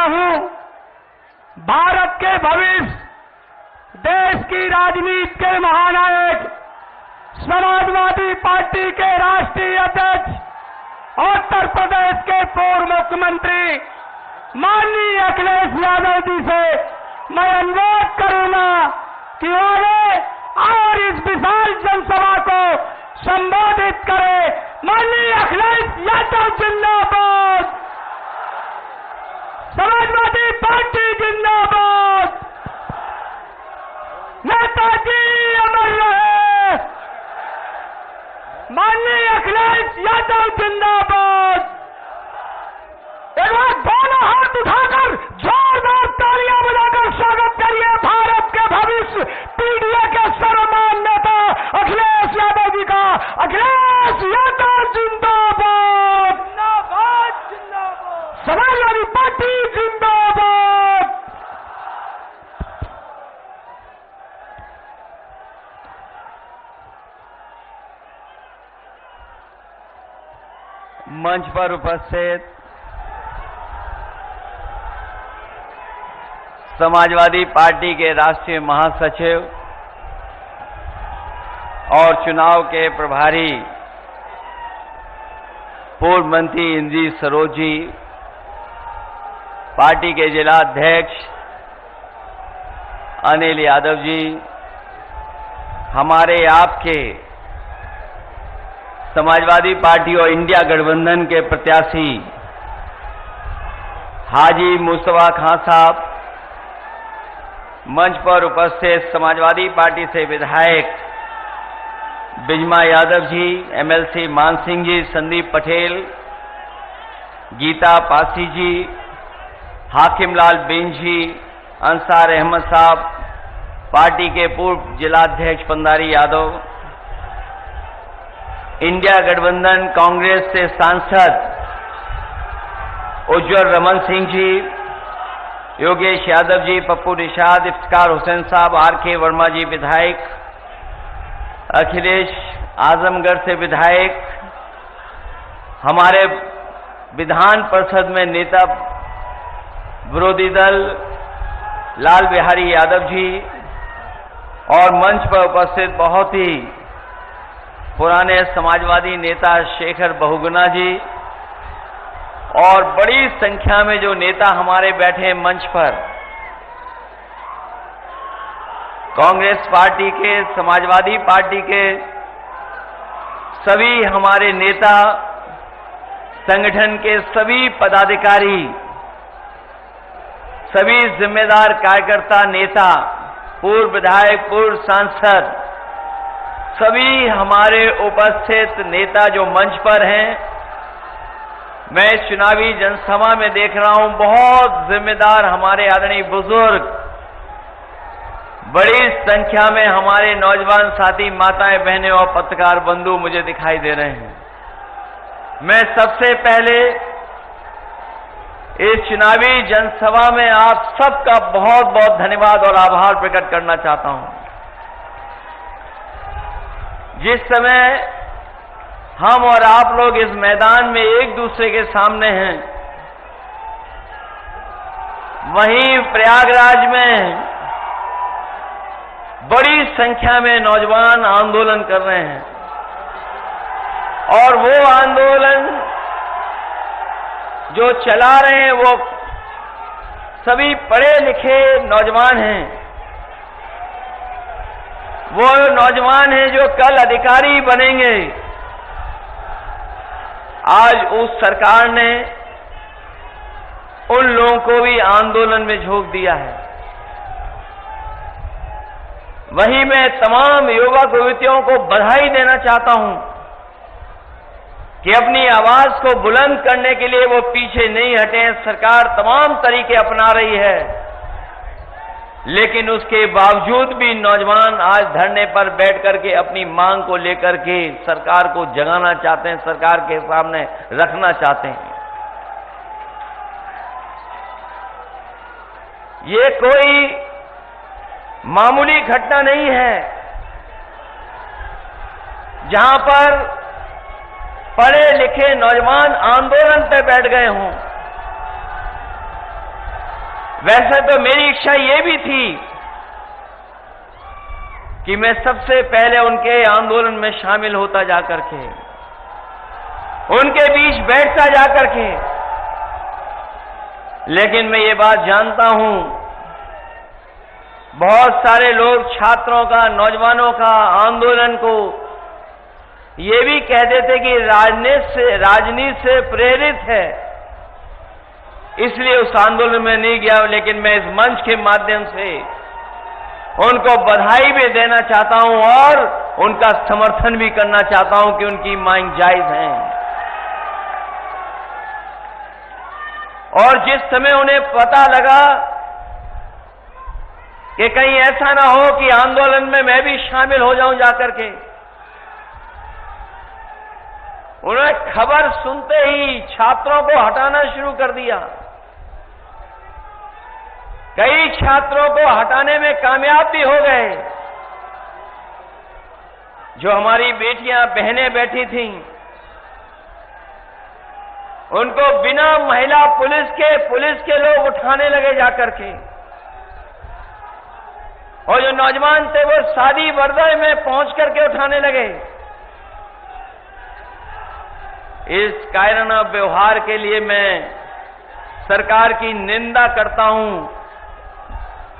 हूं, भारत के भविष्य, देश की राजनीति के महानायक, समाजवादी पार्टी के राष्ट्रीय अध्यक्ष, उत्तर प्रदेश के पूर्व मुख्यमंत्री माननीय अखिलेश यादव जी से मैं अनुरोध करूंगा कि आगे और इस विशाल जनसभा को संबोधित करें। माननीय अखिलेश यादव जिंदाबाद, समाजवादी पार्टी जिंदाबाद, नेताजी अमर रहे, माननीय अखिलेश यादव जिंदाबाद। एक बार दोनों हाथ उठाकर जोरदार तालियां बजाकर स्वागत करिए भारत के भविष्य पीडीए के सर्वमान्य नेता अखिलेश यादव जी का। अखिलेश यादव जिंदाबाद, जिंदाबाद, जिंदाबाद, समाजवादी पार्टी जिंदाबाद। मंच पर उपस्थित समाजवादी पार्टी के राष्ट्रीय महासचिव और चुनाव के प्रभारी पूर्व मंत्री इंद्रजीत सरोज जी, पार्टी के जिला अध्यक्ष अनिल यादव जी, हमारे आपके समाजवादी पार्टी और इंडिया गठबंधन के प्रत्याशी हाजी मुस्तफा खान साहब, मंच पर उपस्थित समाजवादी पार्टी से विधायक बिजमा यादव जी, एमएलसी मान सिंह जी, संदीप पटेल, गीता पासी जी, हाकिमलाल बिन जी, अंसार अहमद साहब, पार्टी के पूर्व जिलाध्यक्ष पंदारी यादव, इंडिया गठबंधन कांग्रेस से सांसद उज्ज्वल रमन सिंह जी, योगेश यादव जी, पप्पू निषाद, इफ्तिकार हुसैन साहब, आर.के. वर्मा जी विधायक, अखिलेश आजमगढ़ से विधायक, हमारे विधान परिषद में नेता विरोधी दल लाल बिहारी यादव जी और मंच पर उपस्थित बहुत ही पुराने समाजवादी नेता शेखर बहुगुणा जी और बड़ी संख्या में जो नेता हमारे बैठे हैं मंच पर, कांग्रेस पार्टी के, समाजवादी पार्टी के सभी हमारे नेता, संगठन के सभी पदाधिकारी, सभी जिम्मेदार कार्यकर्ता नेता, पूर्व विधायक, पूर्व सांसद, सभी हमारे उपस्थित नेता जो मंच पर हैं, मैं इस चुनावी जनसभा में देख रहा हूं बहुत जिम्मेदार हमारे आदरणीय बुजुर्ग, बड़ी संख्या में हमारे नौजवान साथी, माताएं, बहनें और पत्रकार बंधु मुझे दिखाई दे रहे हैं। मैं सबसे पहले इस चुनावी जनसभा में आप सबका बहुत बहुत धन्यवाद और आभार प्रकट करना चाहता हूं। जिस समय हम और आप लोग इस मैदान में एक दूसरे के सामने हैं, वहीं प्रयागराज में बड़ी संख्या में नौजवान आंदोलन कर रहे हैं और वो आंदोलन जो चला रहे हैं वो सभी पढ़े लिखे नौजवान हैं। वो नौजवान हैं जो कल अधिकारी बनेंगे। आज उस सरकार ने उन लोगों को भी आंदोलन में झोंक दिया है। वहीं मैं तमाम युवक युवतियों को बधाई देना चाहता हूं कि अपनी आवाज को बुलंद करने के लिए वो पीछे नहीं हटे। सरकार तमाम तरीके अपना रही है, लेकिन उसके बावजूद भी नौजवान आज धरने पर बैठ करके अपनी मांग को लेकर के सरकार को जगाना चाहते हैं, सरकार के सामने रखना चाहते हैं। ये कोई मामूली घटना नहीं है जहां पर पढ़े लिखे नौजवान आंदोलन पे बैठ गए हों। वैसे तो मेरी इच्छा ये भी थी कि मैं सबसे पहले उनके आंदोलन में शामिल होता जाकर के, उनके बीच बैठता जाकर के, लेकिन मैं ये बात जानता हूं, बहुत सारे लोग छात्रों का, नौजवानों का आंदोलन को ये भी कहते थे कि राजनीति से प्रेरित है, इसलिए उस आंदोलन में नहीं गया। लेकिन मैं इस मंच के माध्यम से उनको बधाई भी देना चाहता हूं और उनका समर्थन भी करना चाहता हूं कि उनकी मांग जायज है। और जिस समय उन्हें पता लगा कि कहीं ऐसा ना हो कि आंदोलन में मैं भी शामिल हो जाऊं जाकर के, उन्होंने खबर सुनते ही छात्रों को हटाना शुरू कर दिया। कई छात्रों को हटाने में कामयाब भी हो गए। जो हमारी बेटियां, बहनें बैठी थीं, उनको बिना महिला पुलिस के लोग उठाने लगे जाकर के, और जो नौजवान थे वो शादी वर्दी में पहुंच करके उठाने लगे। इस कायराना व्यवहार के लिए मैं सरकार की निंदा करता हूं।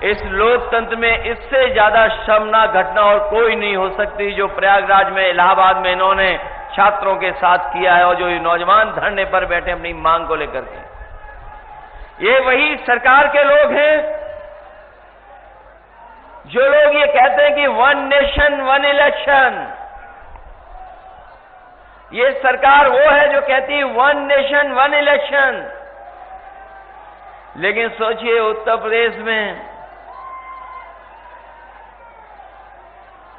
इस लोकतंत्र में इससे ज्यादा शर्मनाक घटना और कोई नहीं हो सकती जो प्रयागराज में, इलाहाबाद में इन्होंने छात्रों के साथ किया है, और जो नौजवान धरने पर बैठे अपनी मांग को लेकर के। ये वही सरकार के लोग हैं जो लोग ये कहते हैं कि 1 नेशन 1 इलेक्शन। ये सरकार वो है जो कहती है 1 नेशन 1 इलेक्शन। लेकिन सोचिए, उत्तर प्रदेश में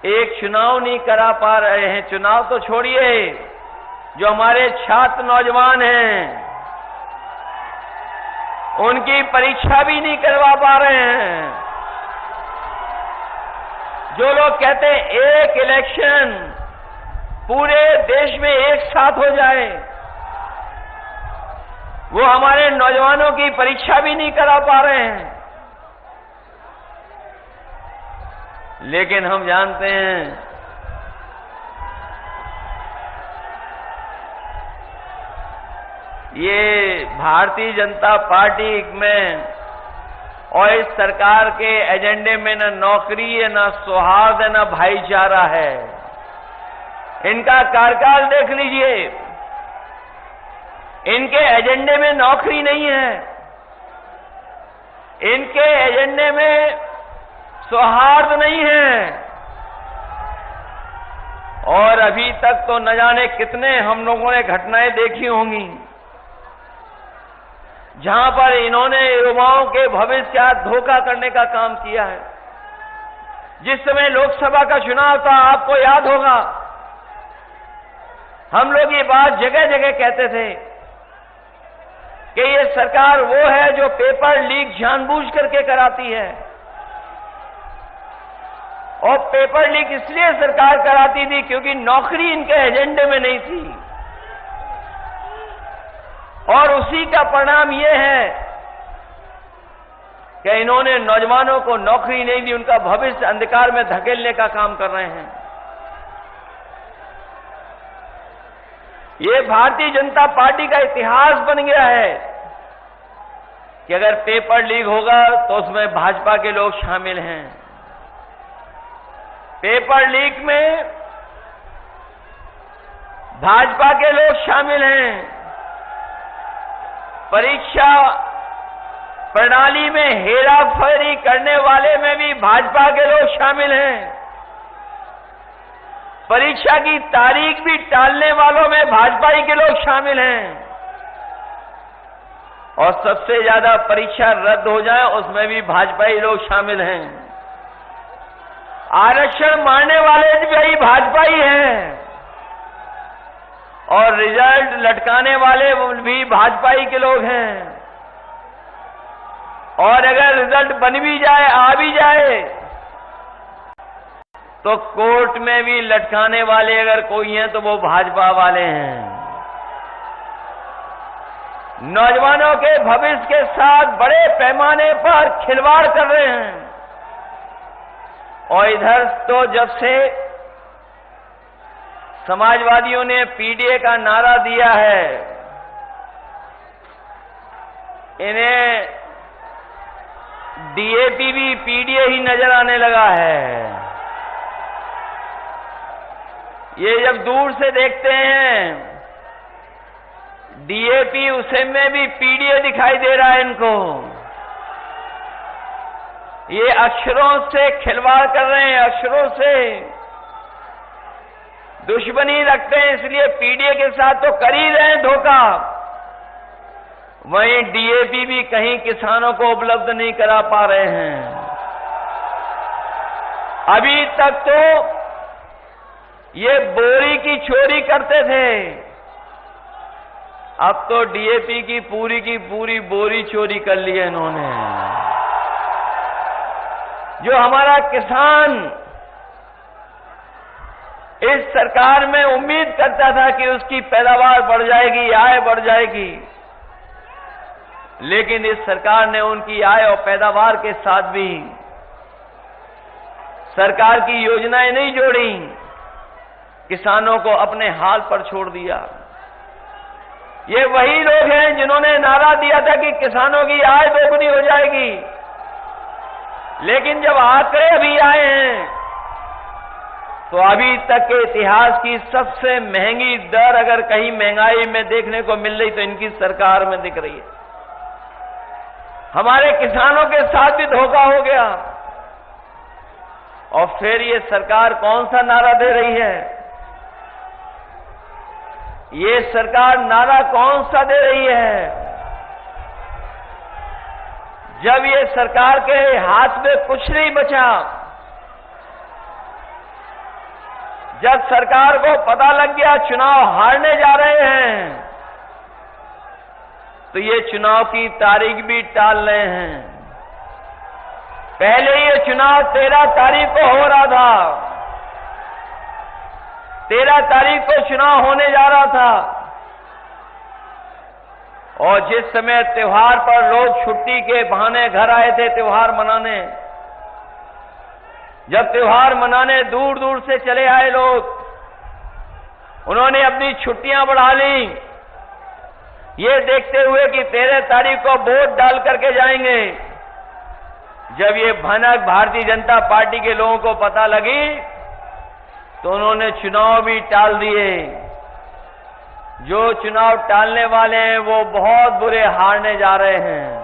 एक चुनाव नहीं करा पा रहे हैं। चुनाव तो छोड़िए, जो हमारे छात्र नौजवान हैं उनकी परीक्षा भी नहीं करवा पा रहे हैं। जो लोग कहते हैं एक इलेक्शन पूरे देश में एक साथ हो जाए, वो हमारे नौजवानों की परीक्षा भी नहीं करा पा रहे हैं। लेकिन हम जानते हैं ये भारतीय जनता पार्टी में और इस सरकार के एजेंडे में न नौकरी है, न सौहार्द है, न भाईचारा है। इनका कार्यकाल देख लीजिए, इनके एजेंडे में नौकरी नहीं है, इनके एजेंडे में सौहार्द नहीं है, और अभी तक तो न जाने कितने हम लोगों ने घटनाएं देखी होंगी जहां पर इन्होंने युवाओं के भविष्य का धोखा करने का काम किया है। जिस समय लोकसभा का चुनाव था, आपको याद होगा, हम लोग ये बात जगह जगह कहते थे कि ये सरकार वो है जो पेपर लीक जानबूझ करके कराती है, और पेपर लीक इसलिए सरकार कराती थी क्योंकि नौकरी इनके एजेंडे में नहीं थी। और उसी का परिणाम यह है कि इन्होंने नौजवानों को नौकरी नहीं दी, उनका भविष्य अंधकार में धकेलने का काम कर रहे हैं। ये भारतीय जनता पार्टी का इतिहास बन गया है कि अगर पेपर लीक होगा तो उसमें भाजपा के लोग शामिल हैं। पेपर लीक में भाजपा के लोग शामिल हैं। परीक्षा प्रणाली में हेराफेरी करने वाले में भी भाजपा के लोग शामिल हैं। परीक्षा की तारीख भी टालने वालों में भाजपा ही के लोग शामिल हैं, और सबसे ज्यादा परीक्षा रद्द हो जाए उसमें भी भाजपा ही लोग शामिल हैं। आरक्षण मारने वाले भी भाजपा ही हैं, और रिजल्ट लटकाने वाले भी भाजपा ही के लोग हैं। और अगर रिजल्ट बन भी जाए, आ भी जाए, तो कोर्ट में भी लटकाने वाले अगर कोई हैं तो वो भाजपा वाले हैं। नौजवानों के भविष्य के साथ बड़े पैमाने पर खिलवाड़ कर रहे हैं। और इधर तो जब से समाजवादियों ने पीडीए का नारा दिया है, इन्हें डीएपी भी पीडीए ही नजर आने लगा है। ये जब दूर से देखते हैं डीएपी, उसे में भी पीडीए दिखाई दे रहा है इनको। ये अक्षरों से खिलवाड़ कर रहे हैं, अक्षरों से दुश्मनी रखते हैं, इसलिए पीडीए के साथ तो कर ही रहे हैं धोखा। वहीं डीएपी भी कहीं किसानों को उपलब्ध नहीं करा पा रहे हैं। अभी तक तो ये बोरी की चोरी करते थे, अब तो डीएपी की पूरी बोरी चोरी कर ली है इन्होंने। जो हमारा किसान इस सरकार में उम्मीद करता था कि उसकी पैदावार बढ़ जाएगी, आय बढ़ जाएगी, लेकिन इस सरकार ने उनकी आय और पैदावार के साथ भी सरकार की योजनाएं नहीं जोड़ी, किसानों को अपने हाल पर छोड़ दिया। ये वही लोग हैं जिन्होंने नारा दिया था कि किसानों की आय दोगुनी हो जाएगी, लेकिन जब आंकड़े अभी आए हैं तो अभी तक के इतिहास की सबसे महंगी दर अगर कहीं महंगाई में देखने को मिल रही तो इनकी सरकार में दिख रही है। हमारे किसानों के साथ भी धोखा हो गया। और फिर ये सरकार कौन सा नारा दे रही है? ये सरकार नारा कौन सा दे रही है? जब ये सरकार के हाथ में कुछ नहीं बचा, जब सरकार को पता लग गया चुनाव हारने जा रहे हैं, तो ये चुनाव की तारीख भी टाल रहे हैं। पहले ये चुनाव 13 तारीख को हो रहा था, 13 तारीख को चुनाव होने जा रहा था, और जिस समय त्योहार पर लोग छुट्टी के बहाने घर आए थे त्योहार मनाने, जब त्योहार मनाने दूर दूर से चले आए लोग, उन्होंने अपनी छुट्टियां बढ़ा ली, ये देखते हुए कि 13 तारीख को वोट डाल करके जाएंगे। जब ये भनक भारतीय जनता पार्टी के लोगों को पता लगी तो उन्होंने चुनाव भी टाल दिए। जो चुनाव टालने वाले हैं वो बहुत बुरे हारने जा रहे हैं।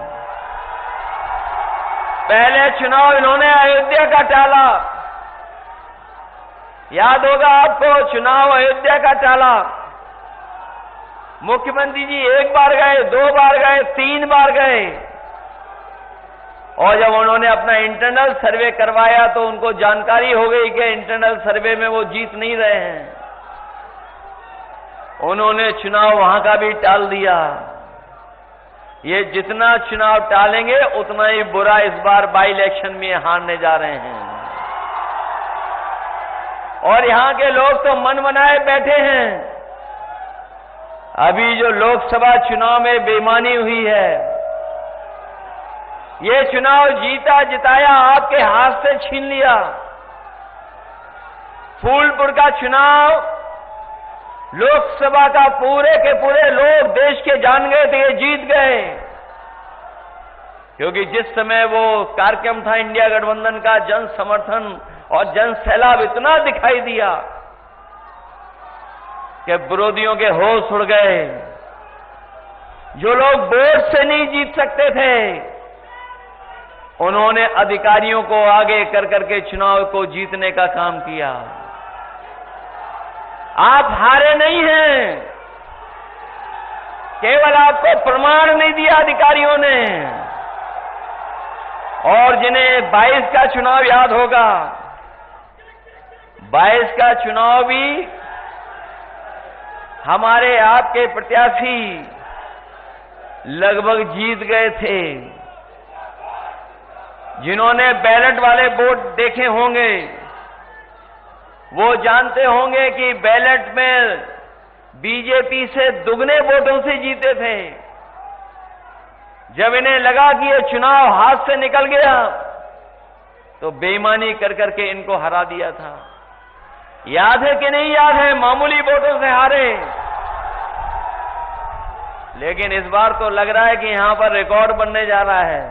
पहले चुनाव इन्होंने अयोध्या का टाला, याद होगा आपको, चुनाव अयोध्या का टाला। मुख्यमंत्री जी 1 बार गए, 2 बार गए, 3 बार गए, और जब उन्होंने अपना इंटरनल सर्वे करवाया तो उनको जानकारी हो गई कि इंटरनल सर्वे में वो जीत नहीं रहे हैं। उन्होंने चुनाव वहां का भी टाल दिया। ये जितना चुनाव टालेंगे उतना ही बुरा इस बार बाई इलेक्शन में हारने जा रहे हैं। और यहां के लोग तो मन बनाए बैठे हैं। अभी जो लोकसभा चुनाव में बेईमानी हुई है, ये चुनाव जीता जिताया आपके हाथ से छीन लिया। फूलपुर का चुनाव लोकसभा का पूरे के पूरे लोग देश के जान गए थे ये जीत गए, क्योंकि जिस समय वो कार्यक्रम था इंडिया गठबंधन का, जन समर्थन और जन सैलाब इतना दिखाई दिया कि विरोधियों के होश उड़ गए। जो लोग वोट से नहीं जीत सकते थे, उन्होंने अधिकारियों को आगे कर करके चुनाव को जीतने का काम किया। आप हारे नहीं हैं, केवल आपको प्रमाण नहीं दिया अधिकारियों ने। और जिन्हें 22 का चुनाव याद होगा, 22 का चुनाव भी हमारे आपके प्रत्याशी लगभग जीत गए थे। जिन्होंने बैलेट वाले वोट देखे होंगे वो जानते होंगे कि बैलेट में बीजेपी से दुगने वोटों से जीते थे। जब इन्हें लगा कि ये चुनाव हाथ से निकल गया तो बेईमानी कर करके इनको हरा दिया था। याद है कि नहीं याद है? मामूली वोटों से हारे। लेकिन इस बार तो लग रहा है कि यहां पर रिकॉर्ड बनने जा रहा है।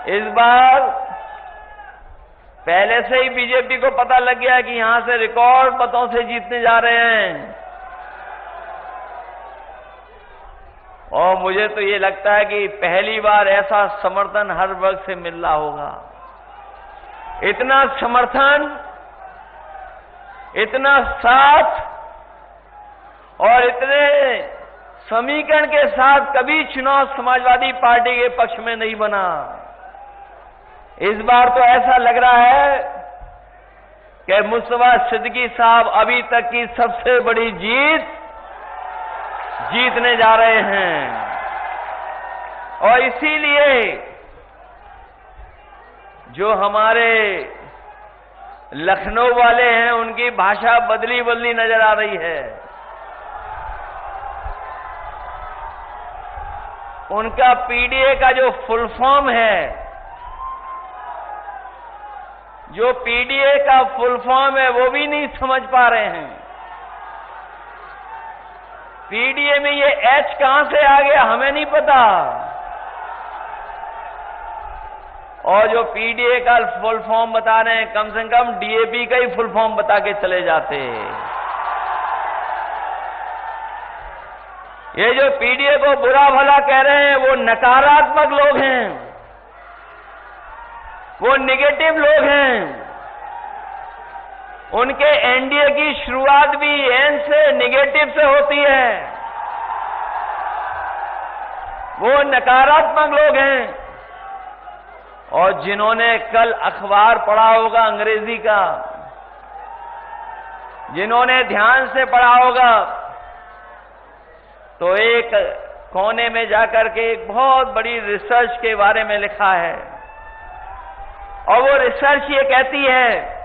इस बार पहले से ही बीजेपी को पता लग गया कि यहां से रिकॉर्ड मतों से जीतने जा रहे हैं। और मुझे तो ये लगता है कि पहली बार ऐसा समर्थन हर वर्ग से मिल रहा होगा। इतना समर्थन, इतना साथ और इतने समीकरण के साथ कभी चुनाव समाजवादी पार्टी के पक्ष में नहीं बना। इस बार तो ऐसा लग रहा है कि मुस्तफा सिद्दीकी साहब अभी तक की सबसे बड़ी जीत जीतने जा रहे हैं। और इसीलिए जो हमारे लखनऊ वाले हैं उनकी भाषा बदली बदली नजर आ रही है। उनका पीडीए का जो फुल फॉर्म है, जो पीडीए का फुल फॉर्म है वो भी नहीं समझ पा रहे हैं। पीडीए में ये एच कहां से आ गया हमें नहीं पता। और जो पीडीए का फुल फॉर्म बता रहे हैं, कम से कम डीएपी का ही फुल फॉर्म बता के चले जाते। ये जो पीडीए को बुरा भला कह रहे हैं वो नकारात्मक लोग हैं, वो नेगेटिव लोग हैं। उनके एनडीए की शुरुआत भी एन से नेगेटिव से होती है। वो नकारात्मक लोग हैं। और जिन्होंने कल अखबार पढ़ा होगा अंग्रेजी का, जिन्होंने ध्यान से पढ़ा होगा, तो एक कोने में जाकर के एक बहुत बड़ी रिसर्च के बारे में लिखा है। और वो रिसर्च ये कहती है,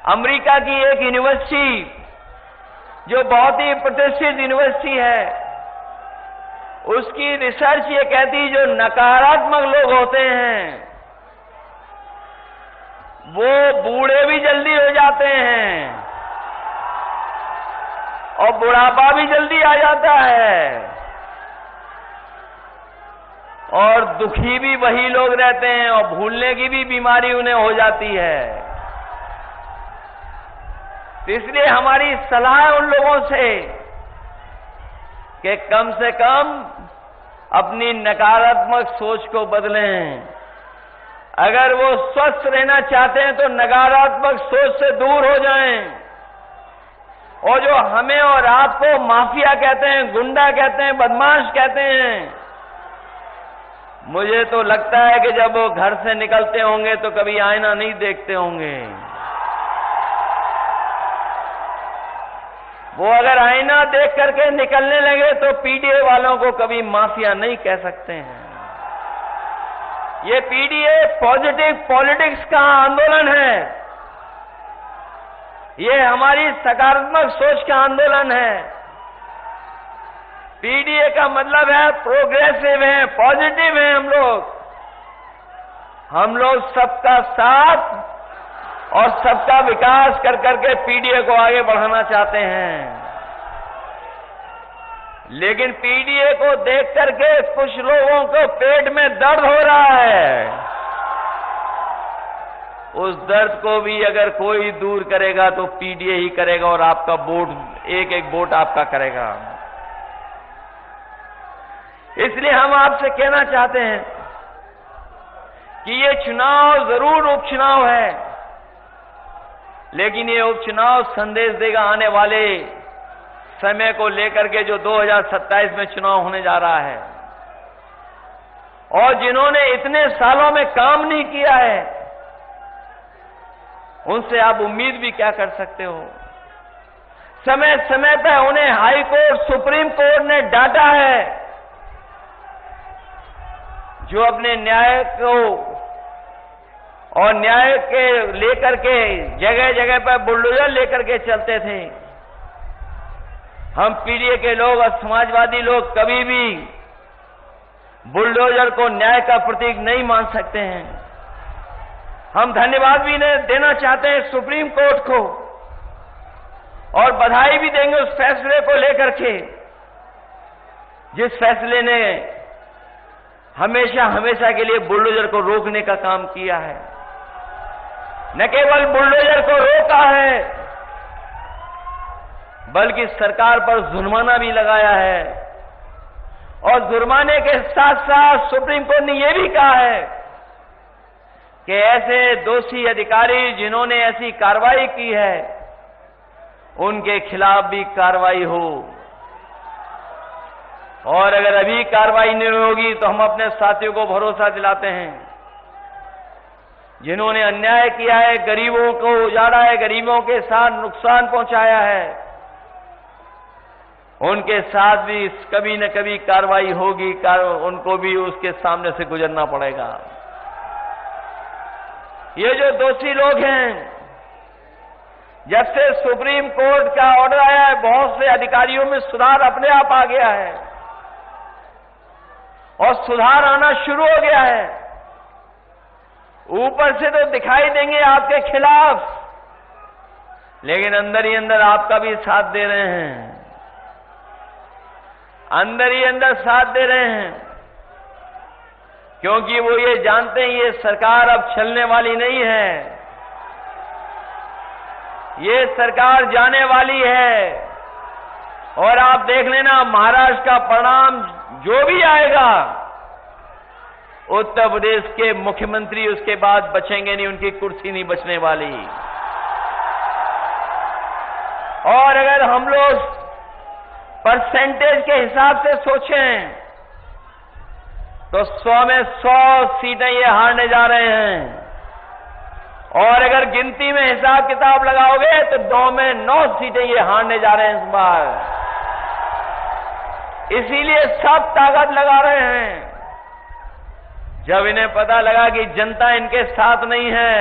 अमेरिका की एक यूनिवर्सिटी जो बहुत ही प्रतिष्ठित यूनिवर्सिटी है, उसकी रिसर्च ये कहती जो नकारात्मक लोग होते हैं वो बूढ़े भी जल्दी हो जाते हैं और बुढ़ापा भी जल्दी आ जाता है और दुखी भी वही लोग रहते हैं और भूलने की भी बीमारी उन्हें हो जाती है। तो इसलिए हमारी सलाह है उन लोगों से कि कम से कम अपनी नकारात्मक सोच को बदलें। अगर वो स्वस्थ रहना चाहते हैं तो नकारात्मक सोच से दूर हो जाएं। और जो हमें और आपको माफिया कहते हैं, गुंडा कहते हैं, बदमाश कहते हैं, मुझे तो लगता है कि जब वो घर से निकलते होंगे तो कभी आईना नहीं देखते होंगे। वो अगर आईना देख करके निकलने लगे तो पीडीए वालों को कभी माफिया नहीं कह सकते हैं। ये पीडीए पॉजिटिव पॉलिटिक्स का आंदोलन है। ये हमारी सकारात्मक सोच का आंदोलन है। पीडीए का मतलब है प्रोग्रेसिव है, पॉजिटिव है। हम लोग सबका साथ और सबका विकास कर करके पीडीए को आगे बढ़ाना चाहते हैं। लेकिन पीडीए को देख करके कुछ लोगों को पेट में दर्द हो रहा है। उस दर्द को भी अगर कोई दूर करेगा तो पीडीए ही करेगा और आपका वोट, एक एक वोट आपका करेगा। इसलिए हम आपसे कहना चाहते हैं कि ये चुनाव जरूर उपचुनाव है, लेकिन ये उपचुनाव संदेश देगा आने वाले समय को लेकर के जो 2027 में चुनाव होने जा रहा है। और जिन्होंने इतने सालों में काम नहीं किया है उनसे आप उम्मीद भी क्या कर सकते हो। समय समय पर उन्हें हाई कोर्ट, सुप्रीम कोर्ट ने डांटा है। जो अपने न्याय को और न्याय के लेकर के जगह जगह पर बुलडोजर लेकर के चलते थे, हम पीडीए के लोग और समाजवादी लोग कभी भी बुलडोजर को न्याय का प्रतीक नहीं मान सकते हैं। हम धन्यवाद भी देना चाहते हैं सुप्रीम कोर्ट को और बधाई भी देंगे उस फैसले को लेकर के, जिस फैसले ने हमेशा हमेशा के लिए बुलडोजर को रोकने का काम किया है। न केवल बुलडोजर को रोका है, बल्कि सरकार पर जुर्माना भी लगाया है और जुर्माने के साथ साथ सुप्रीम कोर्ट ने यह भी कहा है कि ऐसे दोषी अधिकारी जिन्होंने ऐसी कार्रवाई की है उनके खिलाफ भी कार्रवाई हो, और अगर अभी कार्रवाई नहीं होगी तो हम अपने साथियों को भरोसा दिलाते हैं जिन्होंने अन्याय किया है, गरीबों को उजाड़ा है, गरीबों के साथ नुकसान पहुंचाया है, उनके साथ भी कभी न कभी कार्रवाई होगी, उनको भी उसके सामने से गुजरना पड़ेगा। ये जो दोषी लोग हैं, जब से सुप्रीम कोर्ट का ऑर्डर आया है बहुत से अधिकारियों में सुधार अपने आप आ गया है और सुधार आना शुरू हो गया है। ऊपर से तो दिखाई देंगे आपके खिलाफ, लेकिन अंदर ही अंदर आपका भी साथ दे रहे हैं, अंदर ही अंदर साथ दे रहे हैं, क्योंकि वो ये जानते हैं ये सरकार अब चलने वाली नहीं है, ये सरकार जाने वाली है। और आप देख लेना महाराष्ट्र का परिणाम जो भी आएगा, उत्तर प्रदेश के मुख्यमंत्री उसके बाद बचेंगे नहीं, उनकी कुर्सी नहीं बचने वाली। और अगर हम लोग परसेंटेज के हिसाब से सोचें तो 100 में 100 सीटें ये हारने जा रहे हैं, और अगर गिनती में हिसाब किताब लगाओगे तो 9 में 9 सीटें ये हारने जा रहे हैं इस बार। इसीलिए सब ताकत लगा रहे हैं। जब इन्हें पता लगा कि जनता इनके साथ नहीं है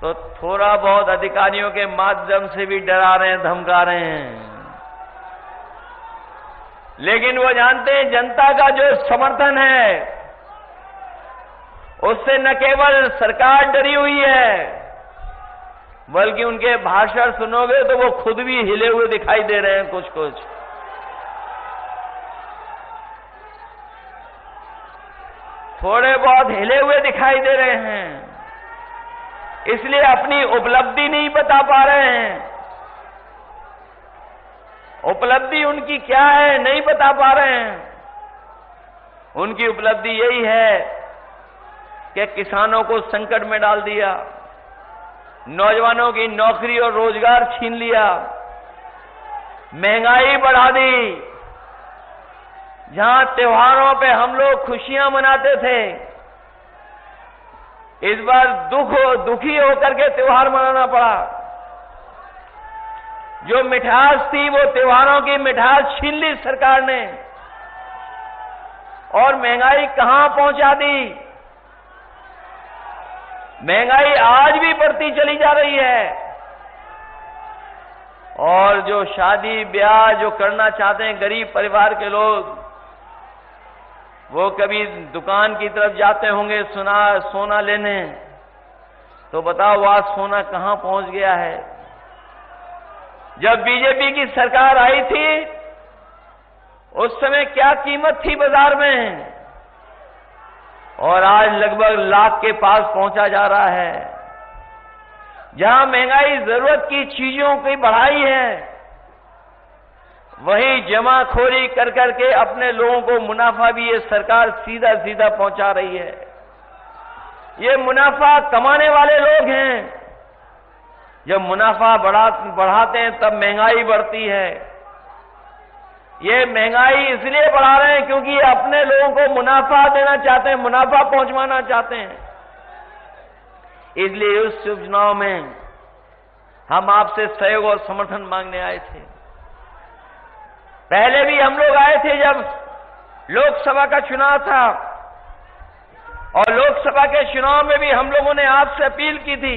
तो थोड़ा बहुत अधिकारियों के माध्यम से भी डरा रहे हैं, धमका रहे हैं, लेकिन वो जानते हैं जनता का जो समर्थन है उससे न केवल सरकार डरी हुई है, बल्कि उनके भाषण सुनोगे तो वो खुद भी हिले हुए दिखाई दे रहे हैं कुछ कुछ। थोड़े बहुत हिले हुए दिखाई दे रहे हैं, इसलिए अपनी उपलब्धि नहीं बता पा रहे हैं। उपलब्धि उनकी क्या है नहीं बता पा रहे हैं। उनकी उपलब्धि यही है कि किसानों को संकट में डाल दिया, नौजवानों की नौकरी और रोजगार छीन लिया, महंगाई बढ़ा दी। जहां त्योहारों पे हम लोग खुशियां मनाते थे, इस बार दुखी होकर के त्योहार मनाना पड़ा। जो मिठास थी वो त्योहारों की मिठास छीन ली सरकार ने, और महंगाई कहां पहुंचा दी। महंगाई आज भी बढ़ती चली जा रही है, और जो शादी ब्याह जो करना चाहते हैं गरीब परिवार के लोग, वो कभी दुकान की तरफ जाते होंगे सोना लेने, तो बताओ आज सोना कहां पहुंच गया है। जब बीजेपी की सरकार आई थी उस समय क्या कीमत थी बाजार में, और आज लगभग लाख के पास पहुंचा जा रहा है। जहां महंगाई जरूरत की चीजों की बढ़ाई है, वहीं जमाखोरी कर करके अपने लोगों को मुनाफा भी ये सरकार सीधा सीधा पहुंचा रही है। ये मुनाफा कमाने वाले लोग हैं। जब मुनाफा बढ़ाते हैं तब महंगाई बढ़ती है। ये महंगाई इसलिए बढ़ा रहे हैं क्योंकि ये अपने लोगों को मुनाफा देना चाहते हैं, मुनाफा पहुंचवाना चाहते हैं। इसलिए उस चुनाव में हम आपसे सहयोग और समर्थन मांगने आए थे। पहले भी हम लोग आए थे जब लोकसभा का चुनाव था, और लोकसभा के चुनाव में भी हम लोगों ने आपसे अपील की थी,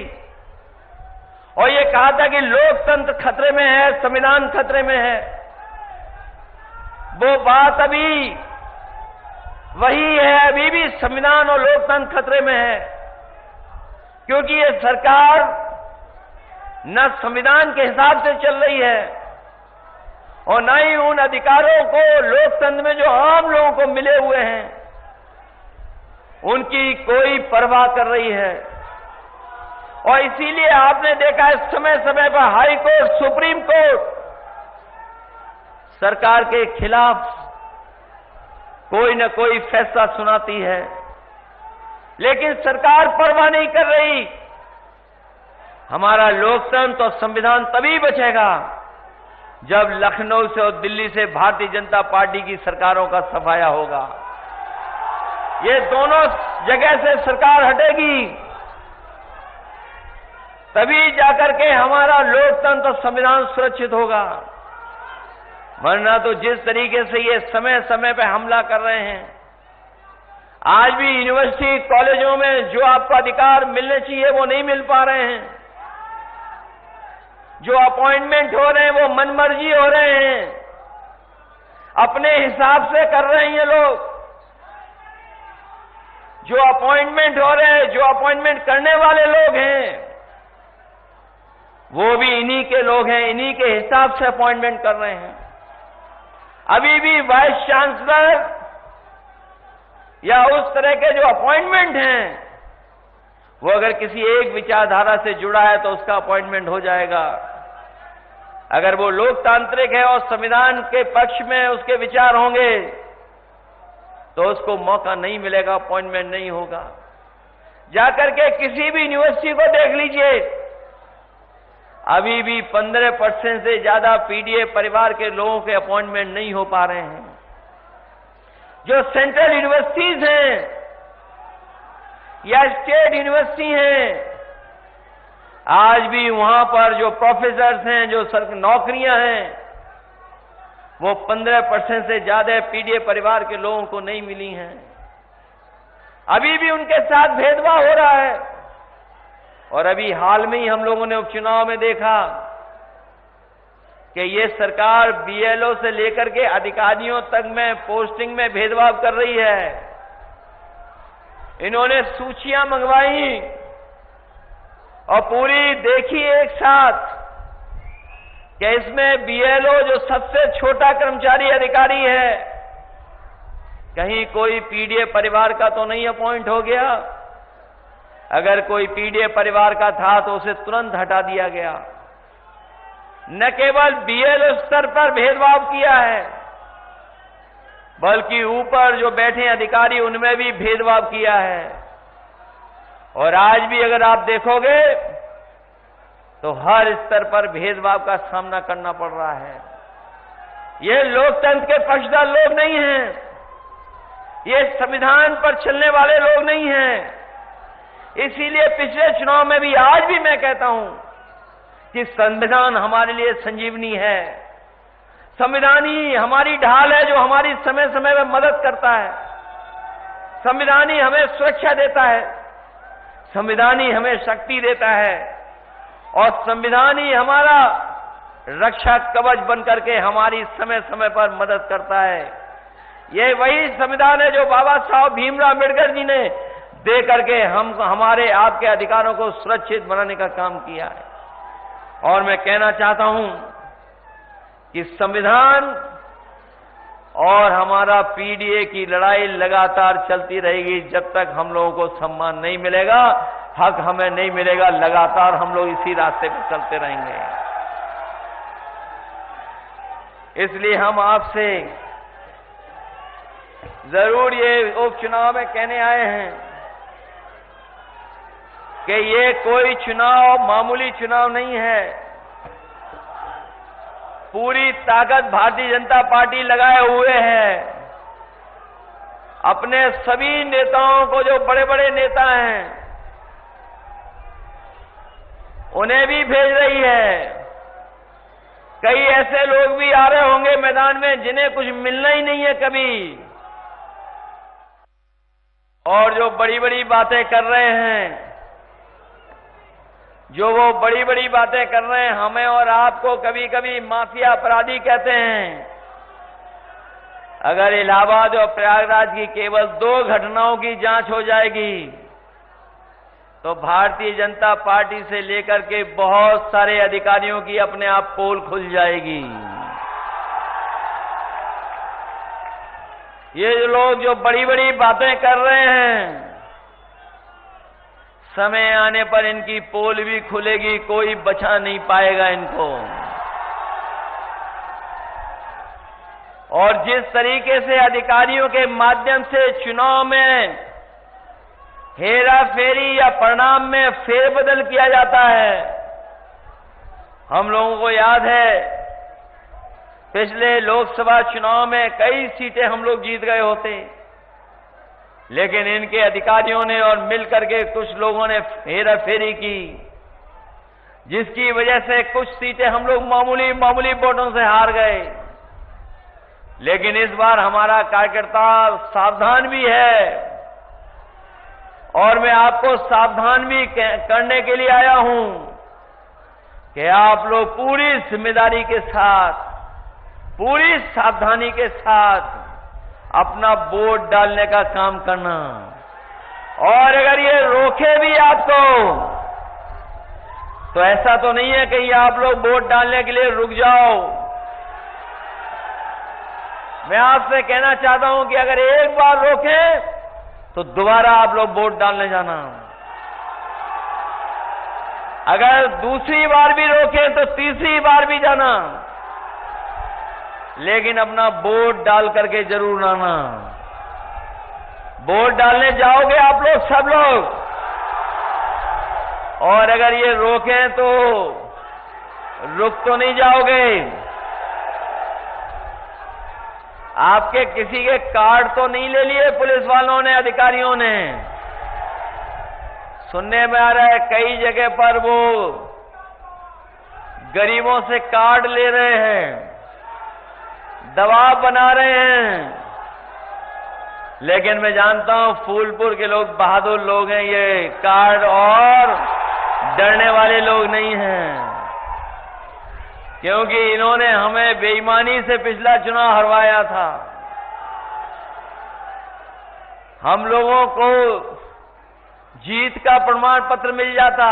और ये कहा था कि लोकतंत्र खतरे में है, संविधान खतरे में है। वो बात अभी वही है, अभी भी संविधान और लोकतंत्र खतरे में है, क्योंकि ये सरकार न संविधान के हिसाब से चल रही है और न ही उन अधिकारों को लोकतंत्र में जो आम लोगों को मिले हुए हैं उनकी कोई परवाह कर रही है। और इसीलिए आपने देखा है समय समय पर हाई कोर्ट, सुप्रीम कोर्ट सरकार के खिलाफ कोई न कोई फैसला सुनाती है, लेकिन सरकार परवाह नहीं कर रही। हमारा लोकतंत्र और संविधान तभी बचेगा जब लखनऊ से और दिल्ली से भारतीय जनता पार्टी की सरकारों का सफाया होगा। ये दोनों जगह से सरकार हटेगी, तभी जाकर के हमारा लोकतंत्र और संविधान सुरक्षित होगा। वरना तो जिस तरीके से ये समय समय पे हमला कर रहे हैं, आज भी यूनिवर्सिटी कॉलेजों में जो आपको अधिकार मिलने चाहिए वो नहीं मिल पा रहे हैं। जो अपॉइंटमेंट हो रहे हैं वो मनमर्जी हो रहे हैं, अपने हिसाब से कर रहे हैं ये लोग। जो अपॉइंटमेंट हो रहे हैं, जो अपॉइंटमेंट करने वाले लोग हैं, वो भी इन्हीं के लोग हैं, इन्हीं के हिसाब से अपॉइंटमेंट कर रहे हैं। अभी भी वाइस चांसलर या उस तरह के जो अपॉइंटमेंट हैं, वो अगर किसी एक विचारधारा से जुड़ा है तो उसका अपॉइंटमेंट हो जाएगा। अगर वो लोकतांत्रिक है और संविधान के पक्ष में उसके विचार होंगे तो उसको मौका नहीं मिलेगा, अपॉइंटमेंट नहीं होगा। जाकर के किसी भी यूनिवर्सिटी को देख लीजिए, अभी भी 15% से ज्यादा पीडीए परिवार के लोगों के अपॉइंटमेंट नहीं हो पा रहे हैं। जो सेंट्रल यूनिवर्सिटीज हैं या स्टेट यूनिवर्सिटी हैं, आज भी वहां पर जो प्रोफेसर्स हैं, जो नौकरियां हैं, वो 15% से ज्यादा पीडीए परिवार के लोगों को नहीं मिली हैं। अभी भी उनके साथ भेदभाव हो रहा है। और अभी हाल में ही हम लोगों ने उपचुनाव में देखा कि ये सरकार बीएलओ से लेकर के अधिकारियों तक में पोस्टिंग में भेदभाव कर रही है। इन्होंने सूचियां मंगवाई और पूरी देखी एक साथ कि इसमें बीएलओ जो सबसे छोटा कर्मचारी अधिकारी है, कहीं कोई पीडीए परिवार का तो नहीं अपॉइंट हो गया। अगर कोई पीडीए परिवार का था तो उसे तुरंत हटा दिया गया। न केवल बीएलओ स्तर पर भेदभाव किया है, बल्कि ऊपर जो बैठे अधिकारी उनमें भी भेदभाव किया है। और आज भी अगर आप देखोगे तो हर स्तर पर भेदभाव का सामना करना पड़ रहा है। ये लोकतंत्र के पक्षधर लोग नहीं हैं, ये संविधान पर चलने वाले लोग नहीं हैं। इसीलिए पिछले चुनाव में भी, आज भी मैं कहता हूं कि संविधान हमारे लिए संजीवनी है। संविधान ही हमारी ढाल है जो हमारी समय समय में मदद करता है। संविधान ही हमें सुरक्षा देता है, संविधान ही हमें शक्ति देता है और संविधान ही हमारा रक्षा कवच बनकर के हमारी समय समय पर मदद करता है। ये वही संविधान है जो बाबा साहब भीमराव अम्बेडकर जी ने दे करके हमारे आपके अधिकारों को सुरक्षित बनाने का काम किया है। और मैं कहना चाहता हूं कि संविधान और हमारा पीडीए की लड़ाई लगातार चलती रहेगी जब तक हम लोगों को सम्मान नहीं मिलेगा, हक हमें नहीं मिलेगा। लगातार हम लोग इसी रास्ते पर चलते रहेंगे। इसलिए हम आपसे जरूर ये उपचुनाव में कहने आए हैं कि ये कोई चुनाव मामूली चुनाव नहीं है। पूरी ताकत भारतीय जनता पार्टी लगाए हुए है। अपने सभी नेताओं को, जो बड़े बड़े नेता हैं, उन्हें भी भेज रही है। कई ऐसे लोग भी आ रहे होंगे मैदान में जिन्हें कुछ मिलना ही नहीं है कभी, और जो बड़ी बड़ी बातें कर रहे हैं जो वो बड़ी बड़ी बातें कर रहे हैं, हमें और आपको कभी कभी माफिया अपराधी कहते हैं। अगर इलाहाबाद और प्रयागराज की केवल 2 घटनाओं की जांच हो जाएगी तो भारतीय जनता पार्टी से लेकर के बहुत सारे अधिकारियों की अपने आप पोल खुल जाएगी। ये लोग जो बड़ी बड़ी बातें कर रहे हैं, समय आने पर इनकी पोल भी खुलेगी, कोई बचा नहीं पाएगा इनको। और जिस तरीके से अधिकारियों के माध्यम से चुनाव में हेरा फेरी या परिणाम में फेरबदल किया जाता है, हम लोगों को याद है पिछले लोकसभा चुनाव में कई सीटें हम लोग जीत गए होते, लेकिन इनके अधिकारियों ने और मिलकर के कुछ लोगों ने हेरा फेरी की, जिसकी वजह से कुछ सीटें हम लोग मामूली वोटों से हार गए। लेकिन इस बार हमारा कार्यकर्ता सावधान भी है और मैं आपको सावधान भी करने के लिए आया हूं कि आप लोग पूरी जिम्मेदारी के साथ, पूरी सावधानी के साथ अपना वोट डालने का काम करना। और अगर ये रोके भी आपको तो ऐसा तो नहीं है कि आप लोग वोट डालने के लिए रुक जाओ। मैं आपसे कहना चाहता हूं कि अगर एक बार रोकें तो दोबारा आप लोग वोट डालने जाना। अगर दूसरी बार भी रोकें तो तीसरी बार भी जाना, लेकिन अपना वोट डाल करके जरूर आना। वोट डालने जाओगे आप लोग, सब लोग। और अगर ये रोकें तो रुक तो नहीं जाओगे। आपके किसी के कार्ड तो नहीं ले लिए पुलिस वालों ने, अधिकारियों ने? सुनने में आ रहा है कई जगह पर वो गरीबों से कार्ड ले रहे हैं, दबाव बना रहे हैं। लेकिन मैं जानता हूं फूलपुर के लोग बहादुर लोग हैं, ये कार्ड और डरने वाले लोग नहीं हैं, क्योंकि इन्होंने हमें बेईमानी से पिछला चुनाव हरवाया था। हम लोगों को जीत का प्रमाण पत्र मिल जाता,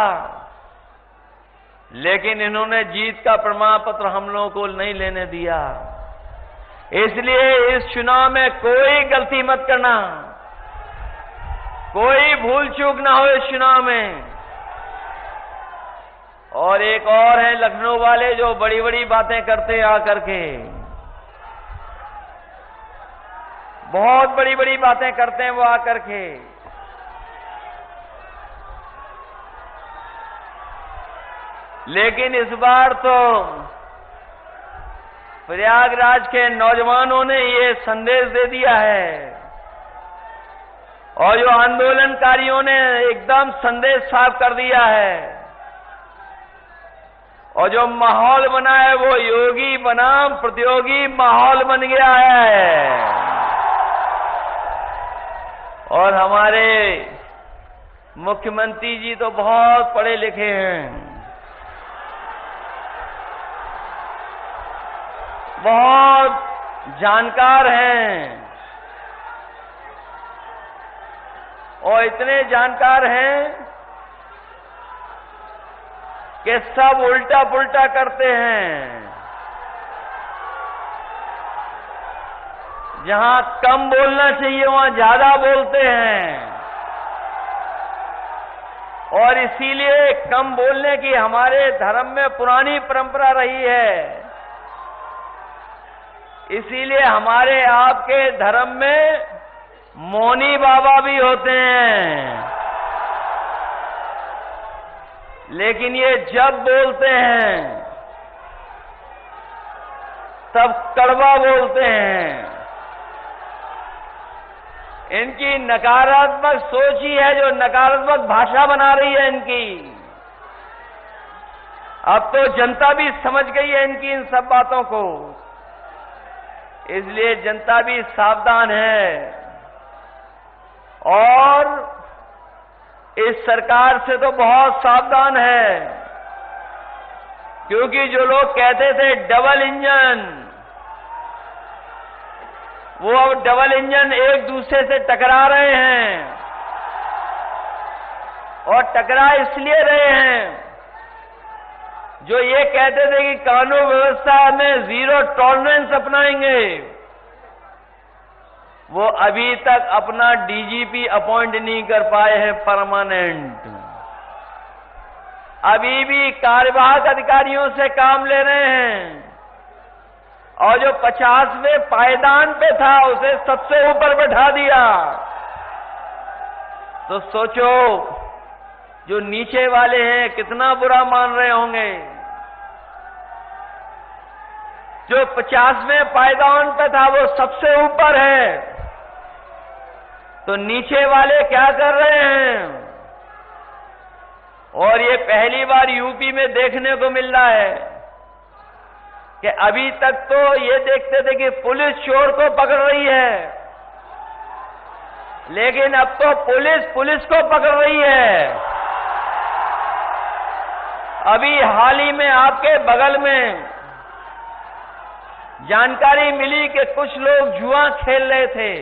लेकिन इन्होंने जीत का प्रमाण पत्र हम लोगों को नहीं लेने दिया। इसलिए इस चुनाव में कोई गलती मत करना, कोई भूल चूक ना हो इस चुनाव में। और एक और है लखनऊ वाले जो बड़ी बड़ी बातें करते हैं आकर के, बहुत बड़ी बड़ी बातें करते हैं वो आकर के। लेकिन इस बार तो प्रयागराज के नौजवानों ने ये संदेश दे दिया है और जो आंदोलनकारियों ने एकदम संदेश साफ कर दिया है, और जो माहौल बना है वो योगी बनाम प्रतियोगी माहौल बन गया है। और हमारे मुख्यमंत्री जी तो बहुत पढ़े लिखे हैं, बहुत जानकार हैं, और इतने जानकार हैं कि सब उल्टा पुल्टा करते हैं। जहां कम बोलना चाहिए वहां ज्यादा बोलते हैं, और इसीलिए कम बोलने की हमारे धर्म में पुरानी परंपरा रही है। इसीलिए हमारे आपके धर्म में मौनी बाबा भी होते हैं, लेकिन ये जब बोलते हैं तब कड़वा बोलते हैं। इनकी नकारात्मक सोच ही है जो नकारात्मक भाषा बना रही है इनकी। अब तो जनता भी समझ गई है इनकी इन सब बातों को, इसलिए जनता भी सावधान है। और इस सरकार से तो बहुत सावधान है, क्योंकि जो लोग कहते थे डबल इंजन, वो अब डबल इंजन एक दूसरे से टकरा रहे हैं, और टकरा इसलिए रहे हैं, जो ये कहते थे कि कानून व्यवस्था में जीरो टॉलरेंस अपनाएंगे, वो अभी तक अपना डीजीपी अपॉइंट नहीं कर पाए हैं परमानेंट। अभी भी कार्यवाहक अधिकारियों से काम ले रहे हैं, और जो 50वें पायदान पे था उसे सबसे ऊपर बैठा दिया। तो सोचो जो नीचे वाले हैं कितना बुरा मान रहे होंगे। जो 50वें पायदान पे था वो सबसे ऊपर है, तो नीचे वाले क्या कर रहे हैं? और ये पहली बार यूपी में देखने को मिल रहा है कि अभी तक तो ये देखते थे कि पुलिस चोर को पकड़ रही है, लेकिन अब तो पुलिस को पकड़ रही है। अभी हाल ही में आपके बगल में जानकारी मिली कि कुछ लोग जुआ खेल रहे थे,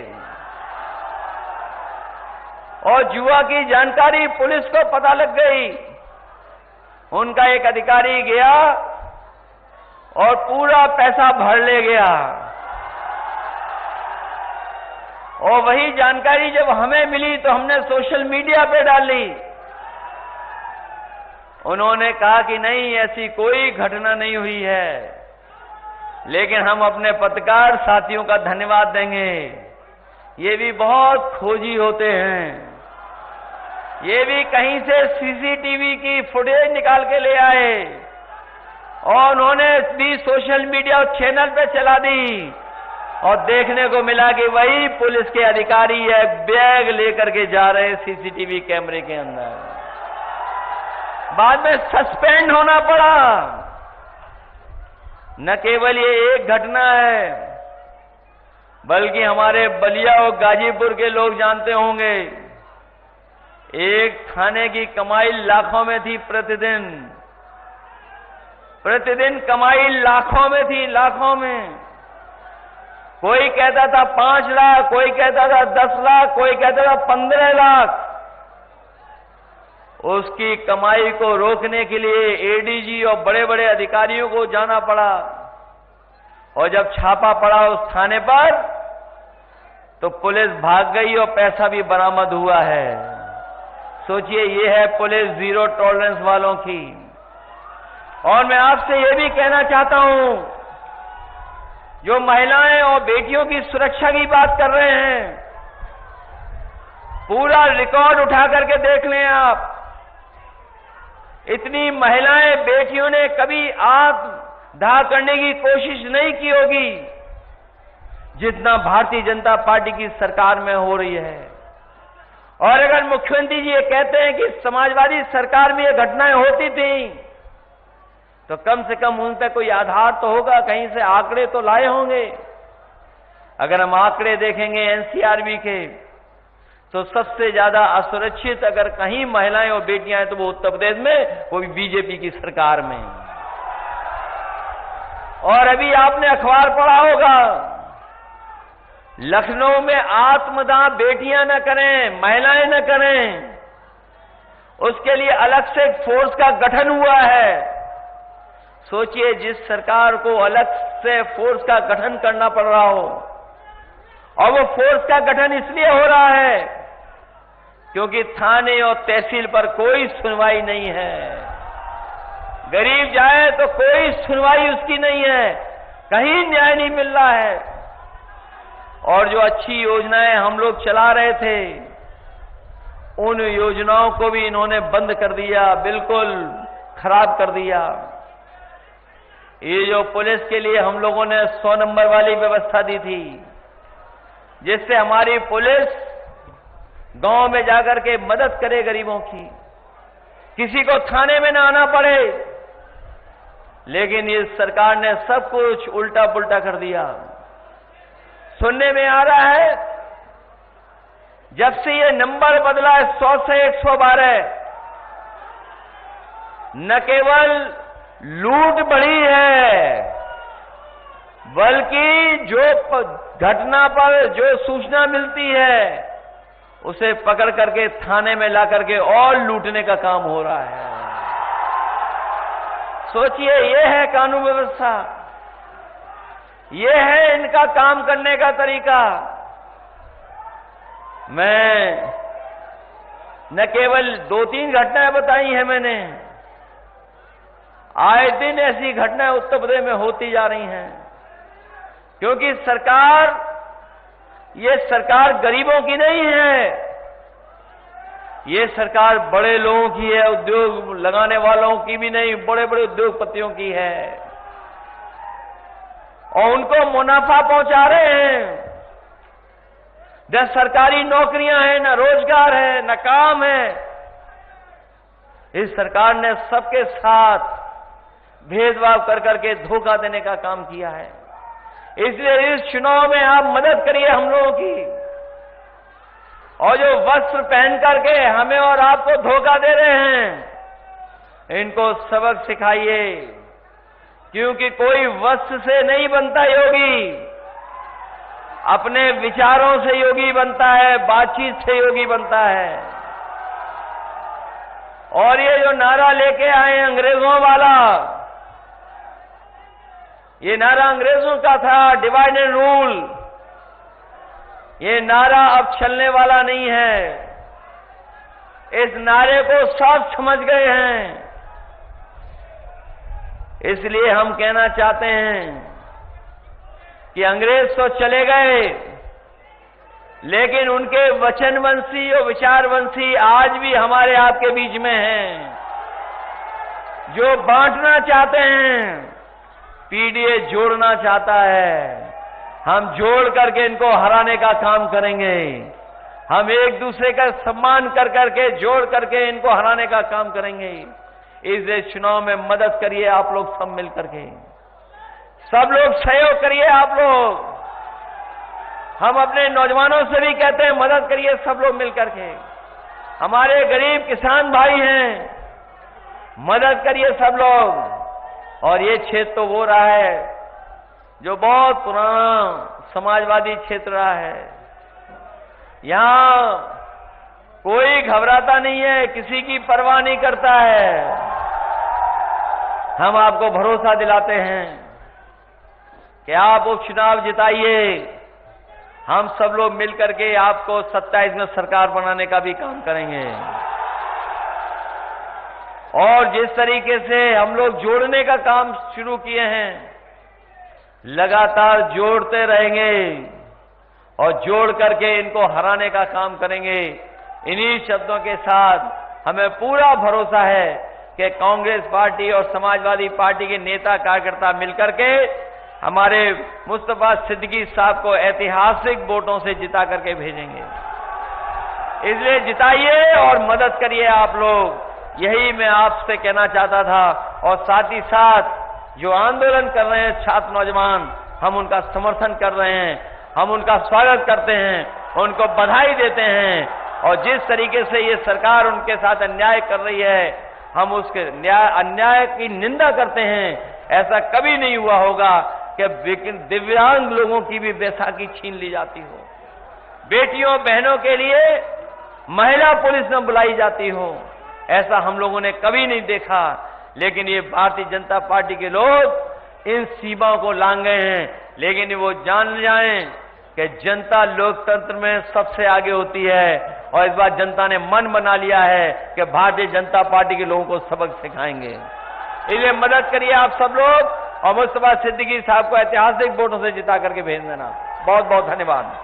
और जुआ की जानकारी पुलिस को पता लग गई। उनका एक अधिकारी गया और पूरा पैसा भर ले गया, और वही जानकारी जब हमें मिली तो हमने सोशल मीडिया पे डाली। उन्होंने कहा कि नहीं, ऐसी कोई घटना नहीं हुई है, लेकिन हम अपने पत्रकार साथियों का धन्यवाद देंगे। ये भी बहुत खोजी होते हैं, ये भी कहीं से सीसीटीवी की फुटेज निकाल के ले आए, और उन्होंने भी सोशल मीडिया चैनल पे चला दी, और देखने को मिला कि वही पुलिस के अधिकारी है बैग लेकर के जा रहे हैं सीसीटीवी कैमरे के अंदर। बाद में सस्पेंड होना पड़ा। न केवल ये एक घटना है, बल्कि हमारे बलिया और गाजीपुर के लोग जानते होंगे, एक थाने की कमाई लाखों में थी प्रतिदिन कमाई लाखों में थी, लाखों में। कोई कहता था 5 लाख, कोई कहता था 10 लाख, कोई कहता था 15 लाख। उसकी कमाई को रोकने के लिए एडीजी और बड़े बड़े अधिकारियों को जाना पड़ा, और जब छापा पड़ा उस थाने पर तो पुलिस भाग गई और पैसा भी बरामद हुआ है। सोचिए, ये है पुलिस जीरो टॉलरेंस वालों की। और मैं आपसे ये भी कहना चाहता हूं, जो महिलाएं और बेटियों की सुरक्षा की बात कर रहे हैं, पूरा रिकॉर्ड उठा करके देख लें आप। इतनी महिलाएं बेटियों ने कभी आत्मदाह करने की कोशिश नहीं की होगी जितना भारतीय जनता पार्टी की सरकार में हो रही है। और अगर मुख्यमंत्री जी ये कहते हैं कि समाजवादी सरकार में ये घटनाएं होती थी, तो कम से कम उन पर कोई आधार तो होगा, कहीं से आंकड़े तो लाए होंगे। अगर हम आंकड़े देखेंगे एनसीआरबी के, तो सबसे ज्यादा असुरक्षित अगर कहीं महिलाएं और बेटियां हैं तो वो उत्तर प्रदेश में, वो भी बीजेपी की सरकार में। और अभी आपने अखबार पढ़ा होगा, लखनऊ में आत्मदाह बेटियां न करें, महिलाएं न करें, उसके लिए अलग से एक फोर्स का गठन हुआ है। सोचिए, जिस सरकार को अलग से फोर्स का गठन करना पड़ रहा हो, और वो फोर्स का गठन इसलिए हो रहा है क्योंकि थाने और तहसील पर कोई सुनवाई नहीं है। गरीब जाए तो कोई सुनवाई उसकी नहीं है, कहीं न्याय नहीं मिल रहा है। और जो अच्छी योजनाएं हम लोग चला रहे थे, उन योजनाओं को भी इन्होंने बंद कर दिया, बिल्कुल खराब कर दिया। ये जो पुलिस के लिए हम लोगों ने 100 नंबर वाली व्यवस्था दी थी, जिससे हमारी पुलिस गांव में जाकर के मदद करे गरीबों की, किसी को थाने में ना आना पड़े, लेकिन इस सरकार ने सब कुछ उल्टा पुल्टा कर दिया। सुनने में आ रहा है जब से ये नंबर बदला है 100 से 112, न केवल लूट बढ़ी है, बल्कि जो घटना पर जो सूचना मिलती है उसे पकड़ करके थाने में ला करके और लूटने का काम हो रहा है। सोचिए, ये है कानून व्यवस्था, ये है इनका काम करने का तरीका। मैं न केवल 2-3 घटनाएं बताई हैं मैंने, आए दिन ऐसी घटनाएं उत्तर प्रदेश में होती जा रही हैं, क्योंकि ये सरकार गरीबों की नहीं है, ये सरकार बड़े लोगों की है, उद्योग लगाने वालों की भी नहीं, बड़े बड़े उद्योगपतियों की है, और उनको मुनाफा पहुंचा रहे हैं। न सरकारी नौकरियां हैं, न रोजगार है, न काम है। इस सरकार ने सबके साथ भेदभाव कर करके धोखा देने का काम किया है। इसलिए इस चुनाव में आप मदद करिए हम लोगों की, और जो वस्त्र पहन करके हमें और आपको धोखा दे रहे हैं, इनको सबक सिखाइए, क्योंकि कोई वस्त्र से नहीं बनता योगी, अपने विचारों से योगी बनता है, बातचीत से योगी बनता है। और ये जो नारा लेके आए अंग्रेजों वाला, ये नारा अंग्रेजों का था, डिवाइड एंड रूल, ये नारा अब चलने वाला नहीं है। इस नारे को सब समझ गए हैं। इसलिए हम कहना चाहते हैं कि अंग्रेज तो चले गए, लेकिन उनके वचनवंशी और विचारवंशी आज भी हमारे आपके बीच में हैं, जो बांटना चाहते हैं। पीडीए जोड़ना चाहता है, हम जोड़ करके इनको हराने का काम करेंगे। हम एक दूसरे का सम्मान कर करके, जोड़ करके इनको हराने का काम करेंगे। इस चुनाव में मदद करिए आप लोग सब मिल करके, सब लोग सहयोग करिए आप लोग। हम अपने नौजवानों से भी कहते हैं मदद करिए सब लोग मिल करके। हमारे गरीब किसान भाई हैं, मदद करिए सब लोग। और ये क्षेत्र तो वो रहा है जो बहुत पुराना समाजवादी क्षेत्र रहा है। यहां कोई घबराता नहीं है, किसी की परवाह नहीं करता है। हम आपको भरोसा दिलाते हैं कि आप उपचुनाव जिताइए। हम सब लोग मिलकर के आपको 27 में सरकार बनाने का भी काम करेंगे। और जिस तरीके से हम लोग जोड़ने का काम शुरू किए हैं, लगातार जोड़ते रहेंगे और जोड़ करके इनको हराने का काम करेंगे। इन्हीं शब्दों के साथ हमें पूरा भरोसा है कि कांग्रेस पार्टी और समाजवादी पार्टी के नेता कार्यकर्ता मिलकर के हमारे मुस्तफा सिद्दीकी साहब को ऐतिहासिक वोटों से जिता करके भेजेंगे। इसलिए जिताइए और मदद करिए आप लोग। यही मैं आपसे कहना चाहता था। और साथ ही साथ जो आंदोलन कर रहे हैं छात्र नौजवान, हम उनका समर्थन कर रहे हैं, हम उनका स्वागत करते हैं, उनको बधाई देते हैं। और जिस तरीके से ये सरकार उनके साथ अन्याय कर रही है, हम उसके अन्याय की निंदा करते हैं। ऐसा कभी नहीं हुआ होगा कि दिव्यांग लोगों की भी बैसाखी छीन ली जाती हो, बेटियों बहनों के लिए महिला पुलिस न बुलाई जाती हो। ऐसा हम लोगों ने कभी नहीं देखा। लेकिन ये भारतीय जनता पार्टी के लोग इन सीमाओं को लांघ गए हैं। लेकिन वो जान जाएं कि जनता लोकतंत्र में सबसे आगे होती है। और इस बार जनता ने मन बना लिया है कि भारतीय जनता पार्टी के लोगों को सबक सिखाएंगे। इसलिए मदद करिए आप सब लोग और मुस्तफा सिद्दीकी साहब को ऐतिहासिक वोटों से जिता करके भेज देना। बहुत बहुत धन्यवाद।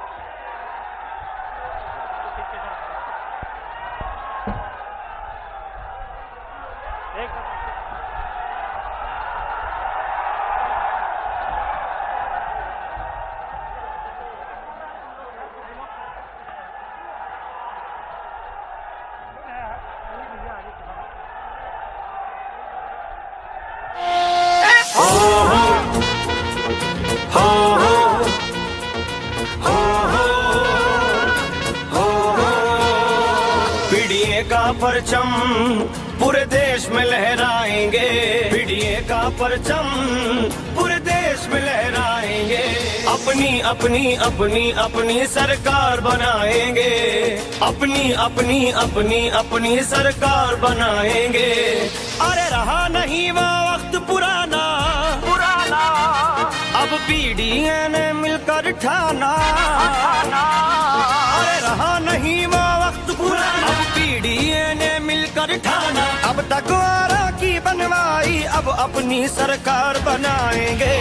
हो परचम पूरे देश में लहराएंगे, पीडीए का परचम पूरे देश में लहराएंगे। अपनी अपनी अपनी अपनी सरकार बनाएंगे, अपनी अपनी अपनी अपनी सरकार बनाएंगे। अरे रहा नहीं वो वक्त पुराना, अब पीडीए ने मिलकर ठाना। अरे रहा नहीं वो वक्त पुराना, अब पीडीए ने मिलकर ठाना। अब तक वारा की बनवाई, अब अपनी सरकार बनाएंगे।